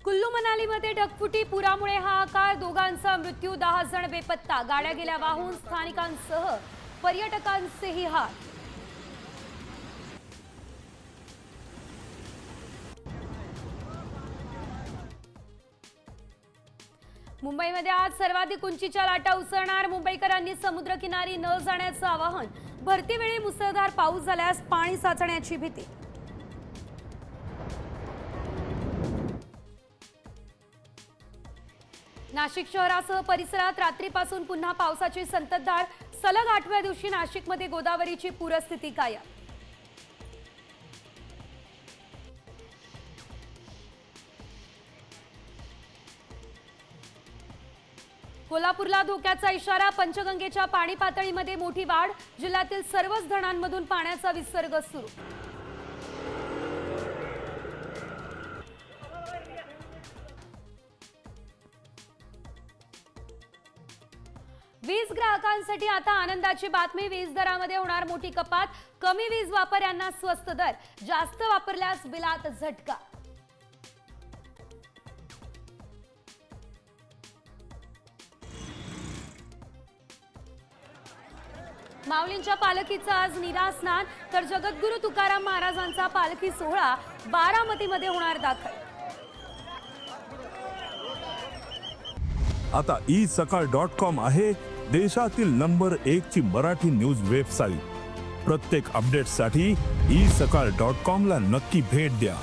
कुल्लू मनालीमध्ये ढगफुटी पुरामुळे हाहाकार, दोघांचा मृत्यू, 10 जण बेपत्ता, गाड्या गेल्या वाहून, स्थानिकांसह पर्यटकांचेही हाल. मुंबईमध्ये आज सर्वाधिक उंचीच्या लाटा उसळणार, मुंबईकरांनी समुद्रकिनारी न जाण्याचं आवाहन. भरतीवेळी मुसळधार पाऊस झाल्यास पाणी साचण्याची भीती. नाशिक शहरासह परिसरात रात्रीपासून पुन्हा पावसाची संततधार. सलग 8व्या दिवशी नाशिकमध्ये गोदावरीची पूरस्थिती कायम. कोल्हापूरला धोक्याचा इशारा, पंचगंगेच्या पाणी पातळीमध्ये मोठी वाढ, जिल्ह्यातील सर्वच धरणांमधून पाण्याचा विसर्ग सुरू. वीज ग्राहकांसाठी आता आनंदाची बातमी, वीज दरामध्ये होणार मोठी कपात. कमी वीज वापऱ्यांना स्वस्त दर, जास्त वापरल्यास बिलात झटका. माऊलींच्या पालखीचं आज नीरा स्नान, तर जगद्गुरू तुकाराम महाराजांचा पालखी सोहळा बारामतीमध्ये होणार दाखल. आता isakal.com आहे देशातील नंबर 1 ची मराठी न्यूज वेबसाईट. प्रत्येक अपडेटसाठी isakal.com ला नक्की भेट द्या.